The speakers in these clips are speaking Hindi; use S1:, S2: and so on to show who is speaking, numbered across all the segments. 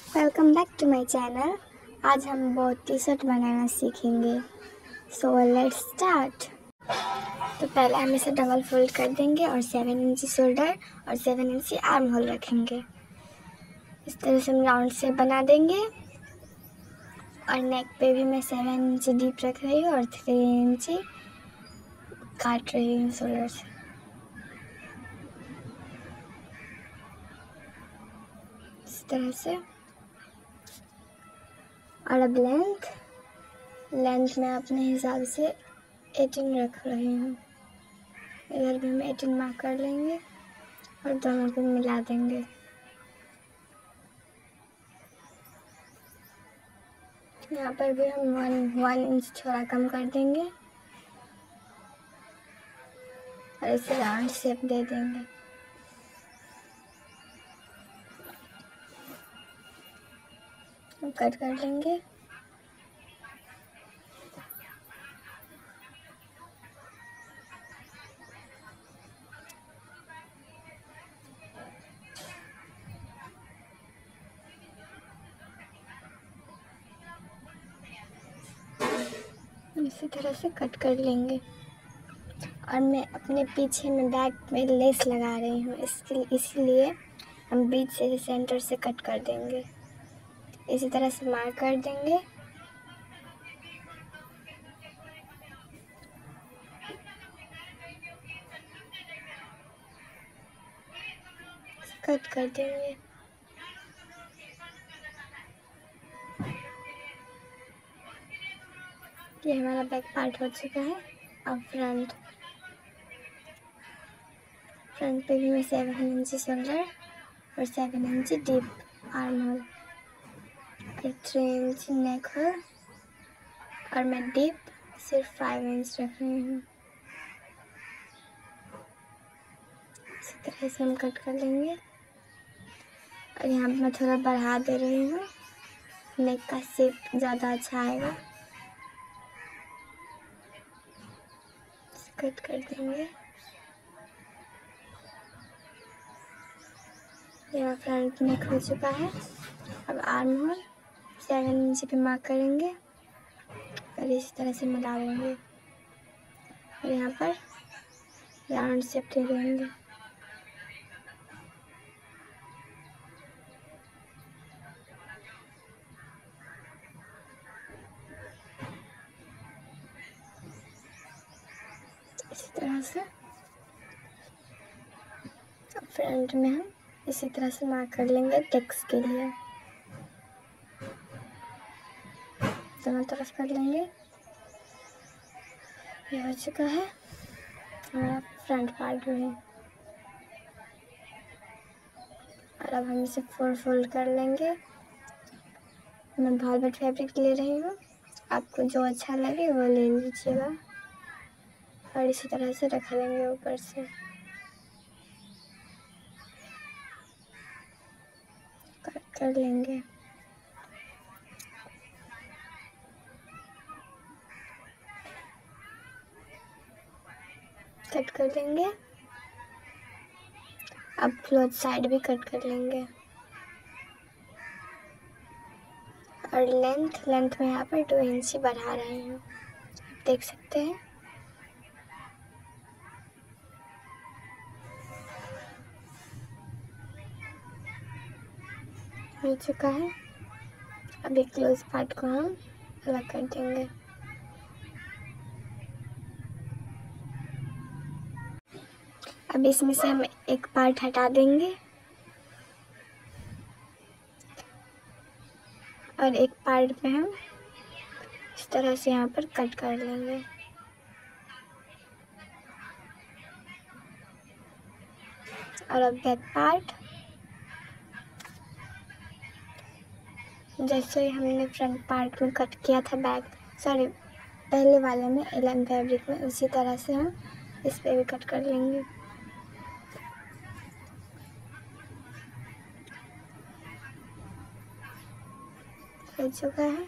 S1: Welcome back to my channel. आज हम बहुत टी शर्ट बनाना सीखेंगे। So let's start. तो पहले हम इसे डबल फोल्ड कर देंगे और 7 इंची शोल्डर और 7 इंची आर्म होल रखेंगे। इस तरह से हम राउंड शेप बना देंगे और नेक पे भी मैं 7 इंची डीप रख रही हूँ और 3 इंची काट रही हूँ शोल्डर से। इस तरह से। और अब लेंथ मैं अपने हिसाब से 18 रख रही हूँ। इधर भी हम 18 मार्क कर लेंगे और दोनों को मिला देंगे। यहाँ पर भी हम 1 इंच थोड़ा कम कर देंगे और इसे राउंड शेप दे देंगे। कट कर लेंगे। इसी तरह से कट कर लेंगे और मैं अपने पीछे में बैक में लेस लगा रही हूँ, इसलिए हम बीच से सेंटर से कट कर देंगे। इसी तरह से मार्क कर देंगे। कट कर देंगे। ये हमारा बैक पार्ट हो चुका है। अब फ्रंट पे भी मैं 7 इंची शोल्डर और 7 इंची डीप आर्म होल और 3 इंची नेक होल और मैं डीप सिर्फ 5 इंच रख रही हूँ। इसी तरह से हम कट कर लेंगे और यहाँ पे मैं थोड़ा बढ़ा दे रही हूँ, नेक का शेप ज़्यादा अच्छा आएगा। कट कर देंगे। यहाँ फ्रंट नेक हो चुका है। अब आर्म होल 7 इंच पे मार्क करेंगे और इस तरह से मिला देंगे और यहाँ पर राउंड शेप दे देंगे। इसी तरह से फ्रंट में हम इसी तरह से मार्क कर लेंगे टेक्स्ट के लिए। दोनों तरफ कर लेंगे। ये हो चुका है हमारा फ्रंट पार्ट में। और अब हम इसे 4 फोल्ड कर लेंगे। मैं वेलवेट फैब्रिक ले रही हूँ, आपको जो अच्छा लगे वो ले लीजिएगा और इसी तरह से रख लेंगे ऊपर से। कट कर लेंगे। कट कर लेंगे। अब क्लोथ साइड भी कट कर लेंगे और लेंथ में यहाँ पर 2 इंच बढ़ा रहे हैं, आप देख सकते हैं। हो चुका है। अभी क्लोज पार्ट को हम अलग कर देंगे। अब इसमें से हम एक पार्ट हटा देंगे और एक पार्ट पे हम इस तरह से यहाँ पर कट कर लेंगे। और अब बैक पार्ट जैसे ही हमने फ्रंट पार्ट में कट किया था पहले वाले में एलन फैब्रिक में, उसी तरह से हम इस पे भी कट कर लेंगे। हो चुका है।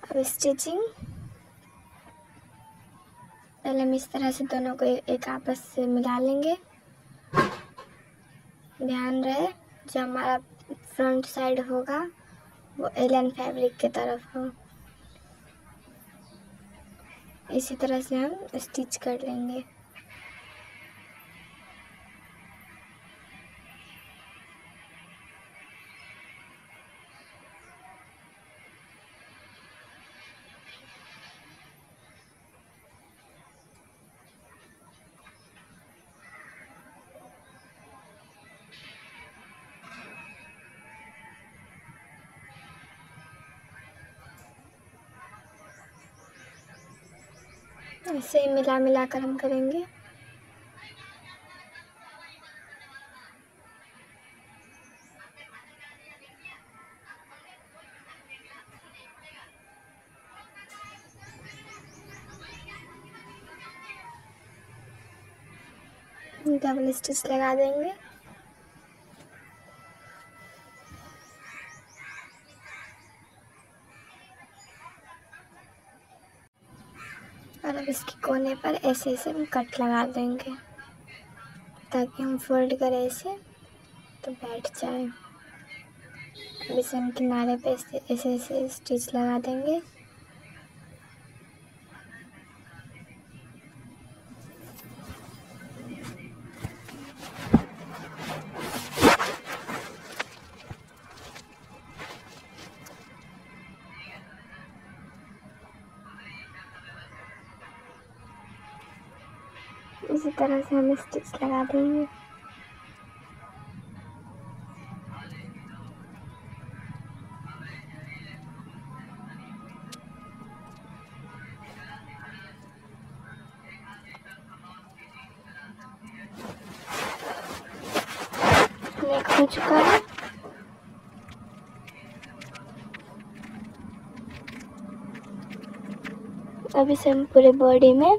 S1: अब स्टिचिंग पहले हम इस तरह से दोनों को एक आपस से मिला लेंगे ध्यान रहे जो हमारा फ्रंट साइड होगा वो एलन फैब्रिक की तरफ हो। इसी तरह से हम स्टिच कर लेंगे। ऐसे ही मिला मिला कर हम करेंगे। डबल स्टिच लगा देंगे। और अब इसके कोने पर ऐसे ऐसे हम कट लगा देंगे ताकि हम फोल्ड करें इसे तो बैठ जाए। अब इसे हम किनारे पे ऐसे ऐसे स्टिच लगा देंगे। इसी तरह से हम स्टिच लगा देंगे। नेक हो चुका है। अब इसे हम पूरे बॉडी में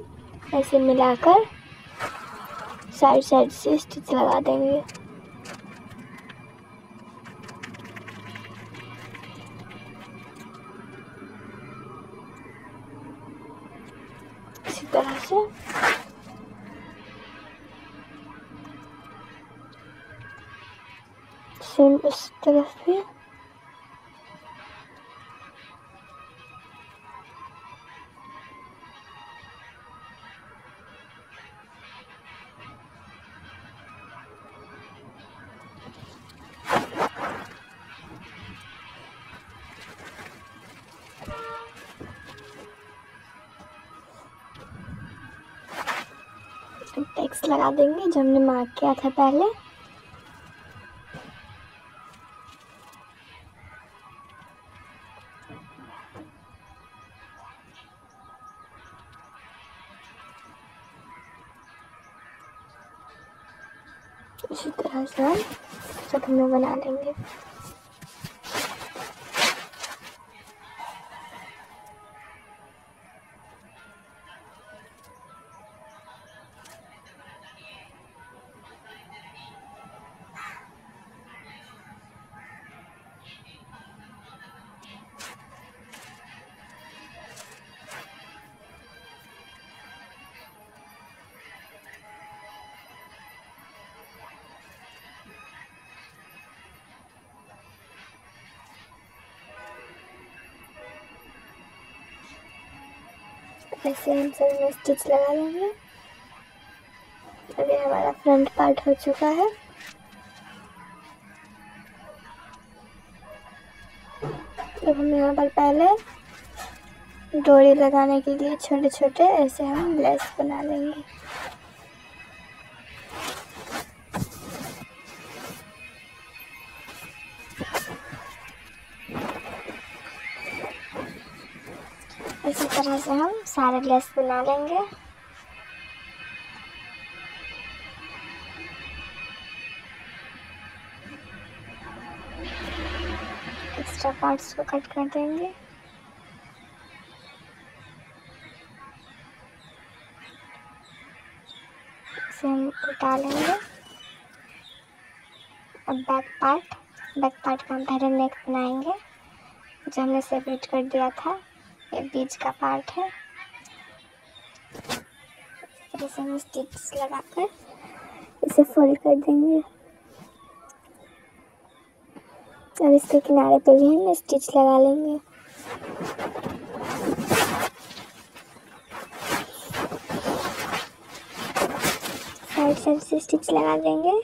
S1: ऐसे मिलाकर साइड साइड से स्टिच लगा देंगे। इसी तरह से सेम इस तरफ भी। टेक्स्ट लगा देंगे जो हमने मार्क किया था पहले। इसी तरह से हम सब में बना लेंगे। ऐसे हम सब में स्टिच लगा लेंगे। अभी हमारा फ्रंट पार्ट हो चुका है। अब हम यहाँ पर पहले डोरी लगाने के लिए छोटे छोटे ऐसे हम लेस बना लेंगे। इसी तरह से हम सारे लेस बना लेंगे। एक्स्ट्रा पार्ट्स को कट कर देंगे। इसे हम उल्टा लेंगे। अब बैक पार्ट का हम पहले नेक बनाएंगे जो हमने सेपरेट कर दिया था। ये बीच का पार्ट है। इसे हम स्टिच लगाकर इसे फोल्ड कर देंगे। अब इसके किनारे पे भी हम स्टिच लगा लेंगे। साइड साइड से स्टिच लगा देंगे।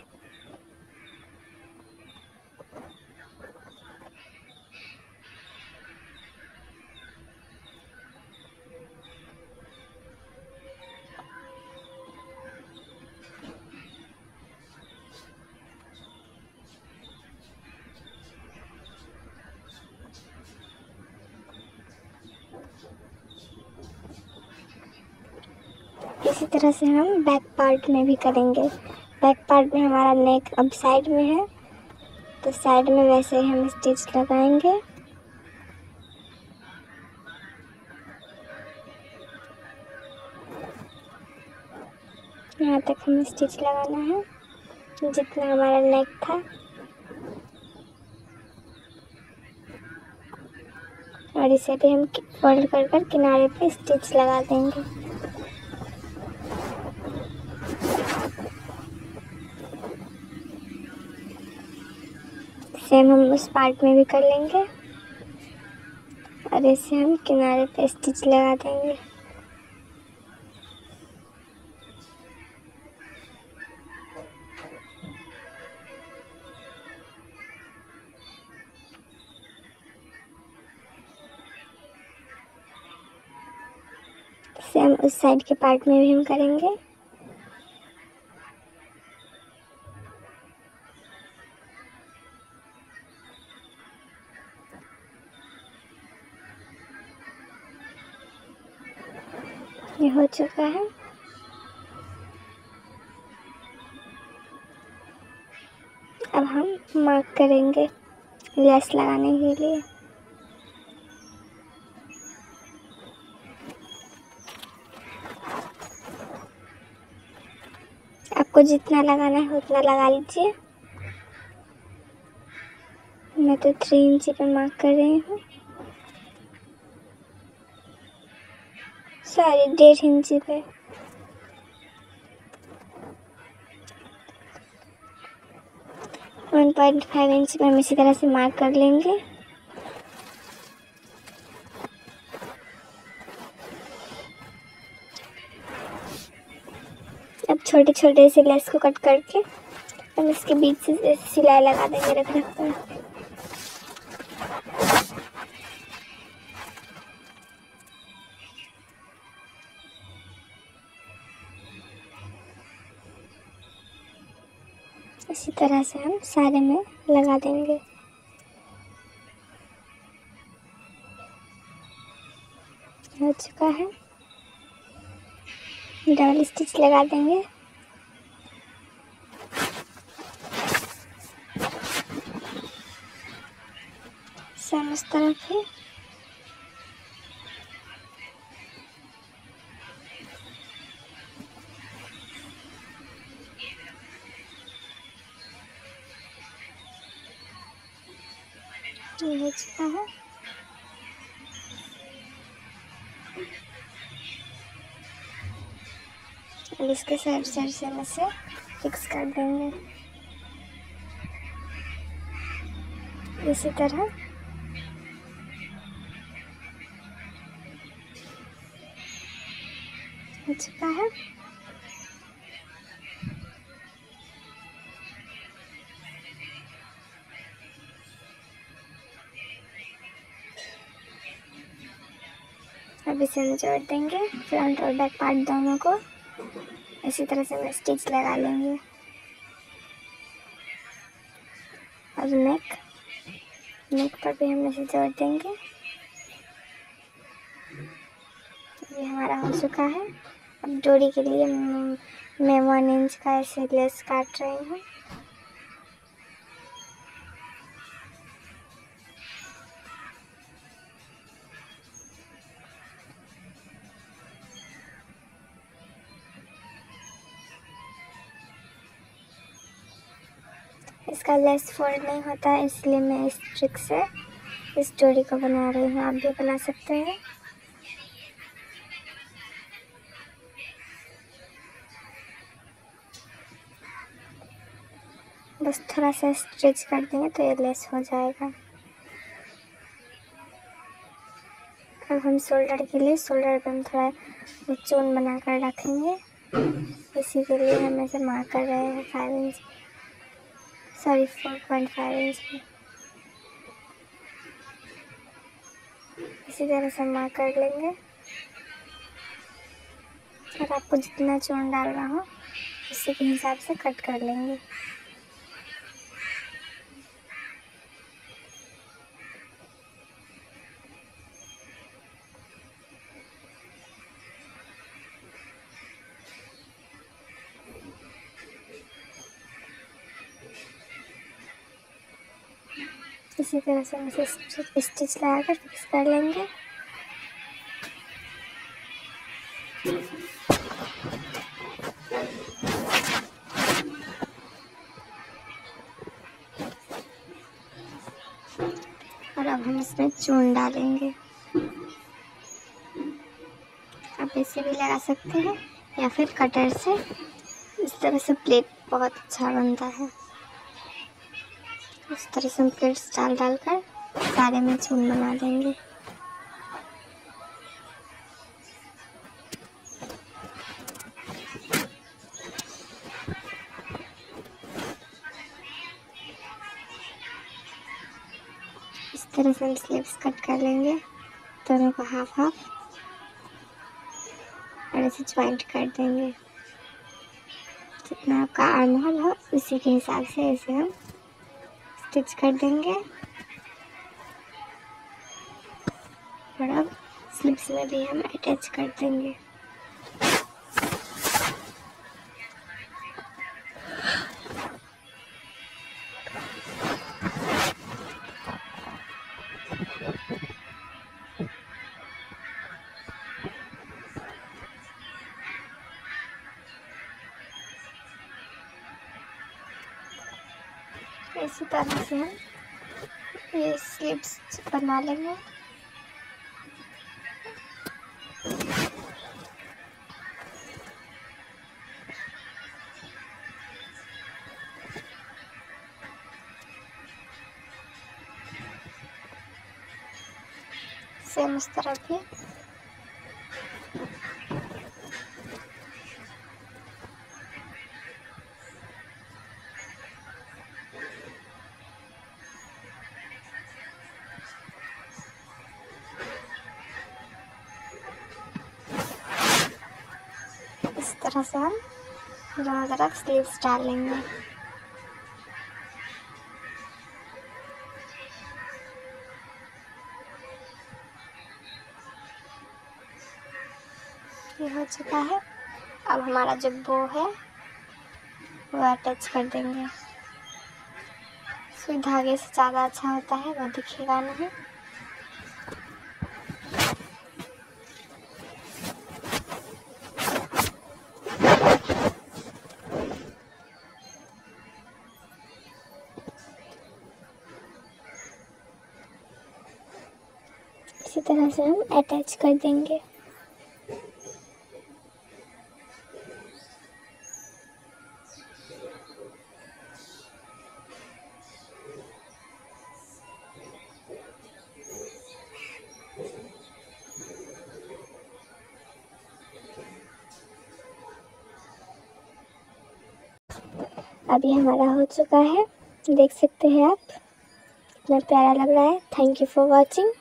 S1: इसी तरह से हम बैक पार्ट में भी करेंगे। बैक पार्ट में हमारा नेक अब साइड में है, तो साइड में वैसे ही हम स्टिच लगाएंगे। यहाँ तक हमें स्टिच लगाना है जितना हमारा नेक था। और इसे भी हम फोल्ड कर कर किनारे पे स्टिच लगा देंगे। सेम हम उस पार्ट में भी कर लेंगे और इसे हम किनारे पे स्टिच लगा देंगे। सेम उस साइड के पार्ट में भी हम करेंगे। ये हो चुका है। अब हम मार्क करेंगे लेस लगाने के लिए। आपको जितना लगाना है उतना लगा लीजिए। मैं तो 3 इंच पे मार्क कर रही हूँ, सॉरी 1.5 इंच पे। वन 1.5 इंच पे हम इसी तरह से मार्क कर लेंगे। अब छोटे छोटे से लेस को कट करके हम इसके बीच से सिलाई लगा देंगे रख रख कर। इसी तरह से हम सारे में लगा देंगे। हो चुका है। डबल स्टिच लगा देंगे। सेम इस तरफ है। ये हो चुका है। अब इसके साइड साइड से हम इसे फिक्स कर देंगे इसी तरह। हो चुका है। अब इसे हम जोड़ देंगे फ्रंट और बैक पार्ट दोनों को। इसी तरह से हम स्टिच लगा लेंगे। और नेक पर भी हम इसे जोड़ देंगे। ये हमारा हो चुका है। अब डोरी के लिए मैं 1 इंच का ऐसे लेस काट रही हूँ। इसका लेस फोल्ड नहीं होता है, इसलिए मैं इस ट्रिक से इस डोरी को बना रही हूँ। आप भी बना सकते हैं। बस थोड़ा सा स्ट्रेच कर देंगे तो ये लेस हो जाएगा। अब हम शोल्डर के लिए शोल्डर पे हम थोड़ा चोन बना कर रखेंगे। इसी के लिए हम ऐसे मार्क कर रहे हैं 5 इंच, सॉरी 4.5 इंच में। इसी तरह से मार्क कर लेंगे और आपको जितना चोन डालना हो उसी के हिसाब से कट कर लेंगे। इसी तरह से हम इसे स्टिच लगाकर फिक्स कर लेंगे। और अब हम इसमें चून डालेंगे। आप ऐसे भी लगा सकते हैं या फिर कटर से। इस तरह से प्लेट बहुत अच्छा बनता है। इस तरह से हम प्लेट्स डालकर सारे में चून बना देंगे। इस तरह से हम स्लीव्स कट कर लेंगे, दोनों को हाफ हाफ, और ऐसे ज्वाइंट कर देंगे। जितना आपका आर्म होल हो उसी के हिसाब से ऐसे हम स्टिच कर देंगे। और अब स्लीव्स में भी हम अटैच कर देंगे। इसी तरह से हम ये स्लीव्स बना लेंगे। सेम इस तरह भी इस तरह से हम दोनों तरफ स्लीव्स डाल लेंगे। ये हो चुका है। अब हमारा जो बो है वो अटैच कर देंगे। सुई धागे से ज़्यादा अच्छा होता है, वो दिखेगा नहीं। इसी तरह से हम अटैच कर देंगे। अभी हमारा हो चुका है, देख सकते हैं आप, कितना प्यारा लग रहा है। Thank you for watching.